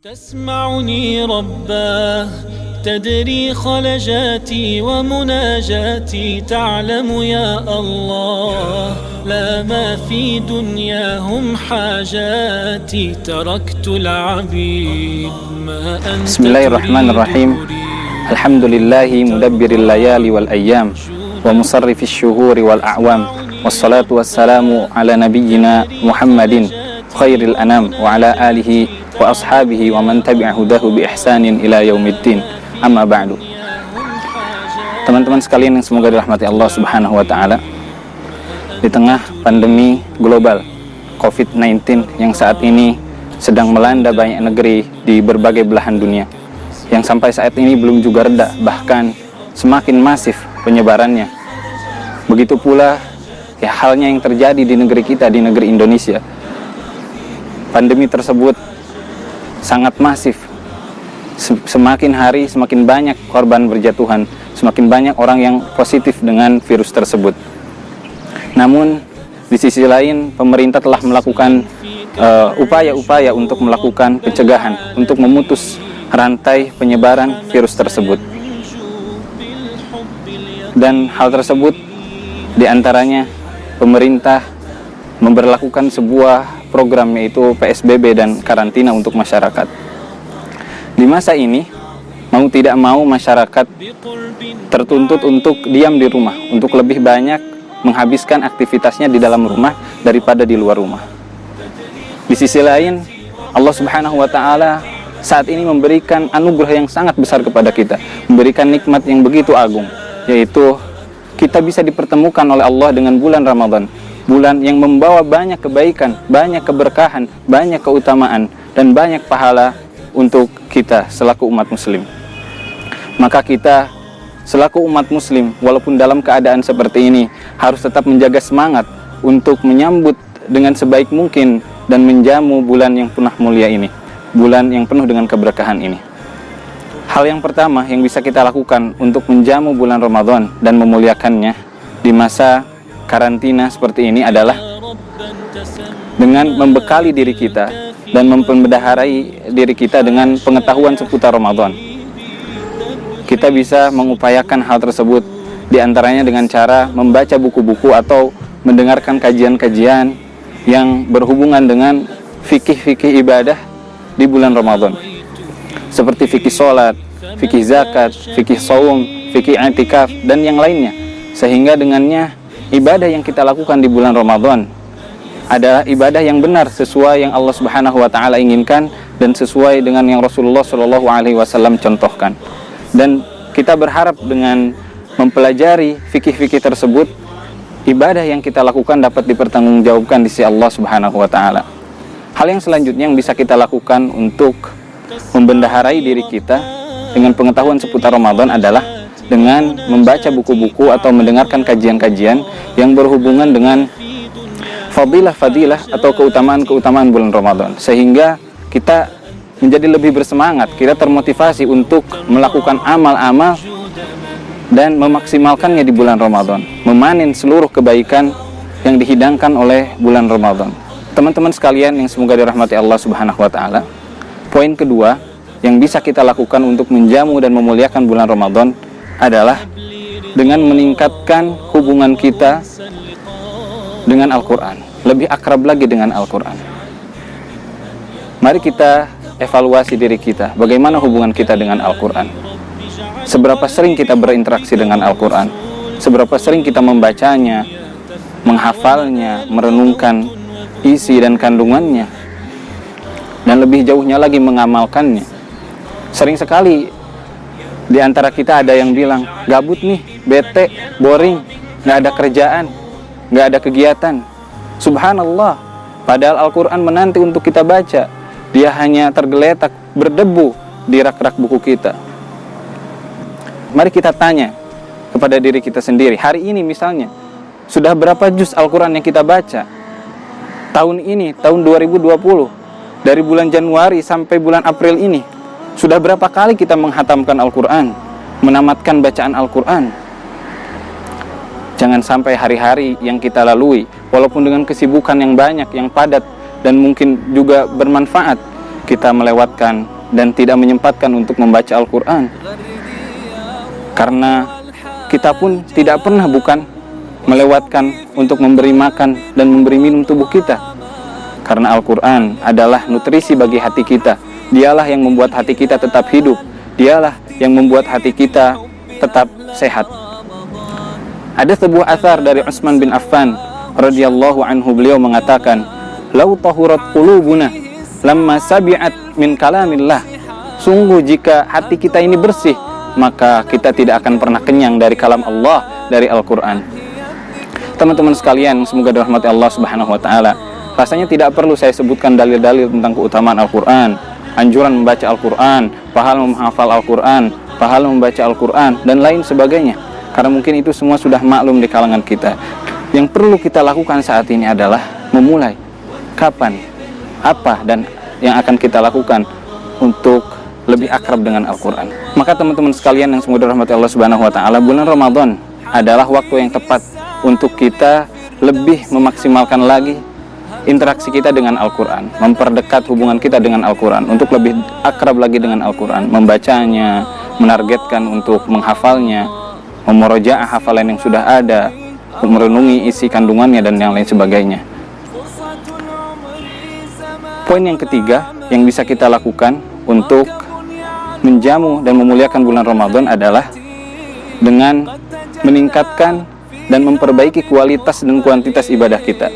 تسمعني رباه تدري خلجاتي ومناجاتي تعلم يا الله لا ما في دنياهم حاجاتي تركت العبيد ما أنت بسم الله الرحمن الرحيم الحمد لله مدبر الليالي والأيام ومصرف الشهور والأعوام والصلاة والسلام على نبينا محمد خير الأنام وعلى آله wa ashabihi wa man tabi'a hudahu bi ihsanin ila yaumiddin amma ba'du. Teman-teman sekalian yang semoga dirahmati Allah Subhanahu wa taala, di tengah pandemi global COVID-19 yang saat ini sedang melanda banyak negeri di berbagai belahan dunia, yang sampai saat ini belum juga reda, bahkan semakin masif penyebarannya. Begitu pula ya halnya yang terjadi di negeri kita, di negeri Indonesia. Pandemi tersebut sangat masif. Semakin hari semakin banyak korban berjatuhan, semakin banyak orang yang positif dengan virus tersebut. Namun di sisi lain pemerintah telah melakukan upaya-upaya untuk melakukan pencegahan, untuk memutus rantai penyebaran virus tersebut. Dan hal tersebut diantaranya pemerintah memberlakukan sebuah program, yaitu PSBB dan karantina untuk masyarakat. Di masa ini, mau tidak mau masyarakat tertuntut untuk diam di rumah, untuk lebih banyak menghabiskan aktivitasnya di dalam rumah daripada di luar rumah. Di sisi lain, Allah Subhanahu wa taala saat ini memberikan anugerah yang sangat besar kepada kita, memberikan nikmat yang begitu agung, yaitu kita bisa dipertemukan oleh Allah dengan bulan Ramadan. Bulan yang membawa banyak kebaikan, banyak keberkahan, banyak keutamaan, dan banyak pahala untuk kita selaku umat muslim. Maka kita selaku umat muslim, walaupun dalam keadaan seperti ini, harus tetap menjaga semangat untuk menyambut dengan sebaik mungkin dan menjamu bulan yang penuh mulia ini, bulan yang penuh dengan keberkahan ini. Hal yang pertama yang bisa kita lakukan untuk menjamu bulan Ramadan dan memuliakannya di masa karantina seperti ini adalah dengan membekali diri kita dan memperbendaharai diri kita dengan pengetahuan seputar Ramadan. Kita bisa mengupayakan hal tersebut diantaranya dengan cara membaca buku-buku atau mendengarkan kajian-kajian yang berhubungan dengan fikih-fikih ibadah di bulan Ramadan, seperti fikih sholat, fikih zakat, fikih saum, fikih i'tikaf, dan yang lainnya, sehingga dengannya ibadah yang kita lakukan di bulan Ramadan adalah ibadah yang benar, sesuai yang Allah Subhanahu wa taala inginkan dan sesuai dengan yang Rasulullah Shallallahu alaihi wasallam contohkan. Dan kita berharap dengan mempelajari fikih-fikih tersebut, ibadah yang kita lakukan dapat dipertanggungjawabkan di sisi Allah Subhanahu wa taala. Hal yang selanjutnya yang bisa kita lakukan untuk membendaharai diri kita dengan pengetahuan seputar Ramadan adalah dengan membaca buku-buku atau mendengarkan kajian-kajian yang berhubungan dengan fadilah-fadilah atau keutamaan-keutamaan bulan Ramadan, sehingga kita menjadi lebih bersemangat, kita termotivasi untuk melakukan amal-amal dan memaksimalkannya di bulan Ramadan, memanen seluruh kebaikan yang dihidangkan oleh bulan Ramadan. Teman-teman sekalian yang semoga dirahmati Allah Subhanahu wa taala, poin kedua yang bisa kita lakukan untuk menjamu dan memuliakan bulan Ramadan adalah dengan meningkatkan hubungan kita dengan Al-Quran, lebih akrab lagi dengan Al-Quran. Mari kita evaluasi diri kita, bagaimana hubungan kita dengan Al-Quran. Seberapa sering kita berinteraksi dengan Al-Quran, seberapa sering kita membacanya, menghafalnya, merenungkan isi dan kandungannya, dan lebih jauhnya lagi mengamalkannya. Sering sekali di antara kita ada yang bilang, gabut nih, bete, boring, nggak ada kerjaan, nggak ada kegiatan. Subhanallah, padahal Al-Quran menanti untuk kita baca. Dia hanya tergeletak, berdebu di rak-rak buku kita. Mari kita tanya kepada diri kita sendiri, hari ini misalnya, sudah berapa juz Al-Quran yang kita baca? Tahun ini, tahun 2020, dari bulan Januari sampai bulan April ini, sudah berapa kali kita menghatamkan Al-Quran, menamatkan bacaan Al-Quran? Jangan sampai hari-hari yang kita lalui, walaupun dengan kesibukan yang banyak, yang padat, dan mungkin juga bermanfaat, kita melewatkan dan tidak menyempatkan untuk membaca Al-Quran. Karena kita pun tidak pernah bukan melewatkan untuk memberi makan dan memberi minum tubuh kita. Karena Al-Quran adalah nutrisi bagi hati kita. Dialah yang membuat hati kita tetap hidup. Dialah yang membuat hati kita tetap sehat. Ada sebuah athar dari Utsman bin Affan radhiyallahu anhu, beliau mengatakan, "Lau tahurat qulubuna lamma sabi'at min kalamillah." Sungguh jika hati kita ini bersih, maka kita tidak akan pernah kenyang dari kalam Allah, dari Al-Quran. Teman-teman sekalian, semoga dirahmati Allah Subhanahu wa taala. Rasanya tidak perlu saya sebutkan dalil-dalil tentang keutamaan Al-Quran, anjuran membaca Al-Quran, pahala menghafal Al-Quran, pahala membaca Al-Quran, dan lain sebagainya. Karena mungkin itu semua sudah maklum di kalangan kita. Yang perlu kita lakukan saat ini adalah memulai. Kapan, apa, dan yang akan kita lakukan untuk lebih akrab dengan Al-Quran. Maka teman-teman sekalian yang semoga dirahmati Allah Subhanahu wa taala, bulan Ramadan adalah waktu yang tepat untuk kita lebih memaksimalkan lagi interaksi kita dengan Al-Quran, memperdekat hubungan kita dengan Al-Quran, untuk lebih akrab lagi dengan Al-Quran, membacanya, menargetkan untuk menghafalnya, memurojaah hafalan yang sudah ada, merenungi isi kandungannya, dan yang lain sebagainya. Poin yang ketiga yang bisa kita lakukan untuk menjamu dan memuliakan bulan Ramadan adalah dengan meningkatkan dan memperbaiki kualitas dan kuantitas ibadah kita.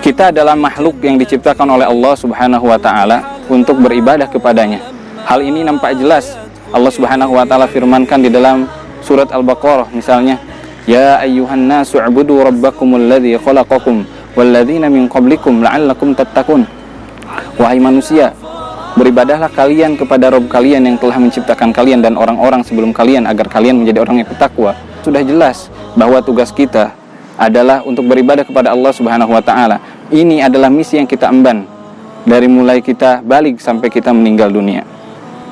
Kita adalah makhluk yang diciptakan oleh Allah Subhanahu wa taala untuk beribadah kepadanya. Hal ini nampak jelas Allah Subhanahu wa taala firmankan di dalam surat Al-Baqarah misalnya, "Ya ayyuhan nasu u'budu rabbakumul ladzi khalaqakum walladzina min qablikum la'allakum tattaqun." Wahai manusia, beribadahlah kalian kepada Rabb kalian yang telah menciptakan kalian dan orang-orang sebelum kalian agar kalian menjadi orang yang bertakwa. Sudah jelas bahwa tugas kita adalah untuk beribadah kepada Allah Subhanahu wa taala. Ini adalah misi yang kita emban dari mulai kita balik sampai kita meninggal dunia.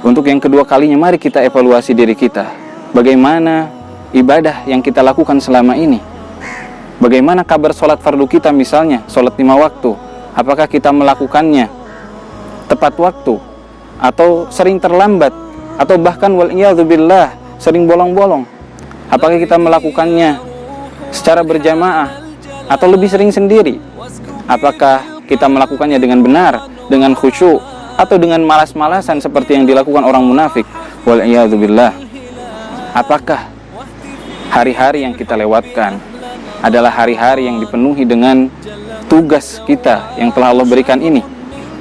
Untuk yang kedua kalinya, mari kita evaluasi diri kita. Bagaimana ibadah yang kita lakukan selama ini? Bagaimana kabar sholat fardu kita misalnya, sholat 5 waktu? Apakah kita melakukannya tepat waktu? Atau sering terlambat? Atau bahkan wal'iyadzubillah, sering bolong-bolong? Apakah kita melakukannya secara berjamaah? Atau lebih sering sendiri? Apakah kita melakukannya dengan benar, dengan khusyuk, atau dengan malas-malasan seperti yang dilakukan orang munafik? Wal'iyadzubillah. Apakah hari-hari yang kita lewatkan adalah hari-hari yang dipenuhi dengan tugas kita yang telah Allah berikan ini?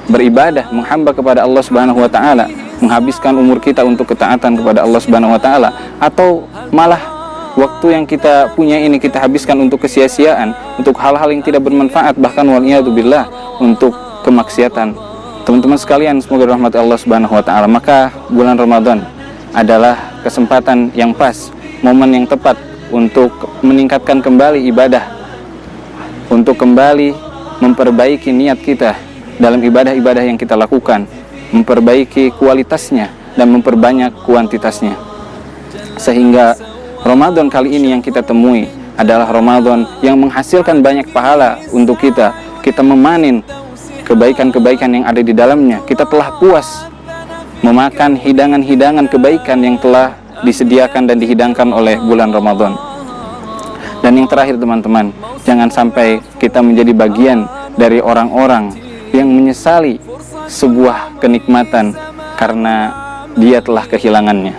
Beribadah, menghamba kepada Allah Subhanahu wa taala, menghabiskan umur kita untuk ketaatan kepada Allah Subhanahu wa taala, atau malah waktu yang kita punya ini kita habiskan untuk kesia-siaan, untuk hal-hal yang tidak bermanfaat, bahkan wal'iyadzubillah untuk kemaksiatan. Teman-teman sekalian, semoga rahmat Allah Subhanahu wa taala. Maka bulan Ramadan adalah kesempatan yang pas, momen yang tepat untuk meningkatkan kembali ibadah, untuk kembali memperbaiki niat kita dalam ibadah-ibadah yang kita lakukan, memperbaiki kualitasnya dan memperbanyak kuantitasnya, sehingga Ramadan kali ini yang kita temui adalah Ramadan yang menghasilkan banyak pahala untuk kita. Kita memanen kebaikan-kebaikan yang ada di dalamnya. Kita telah puas memakan hidangan-hidangan kebaikan yang telah disediakan dan dihidangkan oleh bulan Ramadan. Dan yang terakhir teman-teman, jangan sampai kita menjadi bagian dari orang-orang yang menyesali sebuah kenikmatan karena dia telah kehilangannya.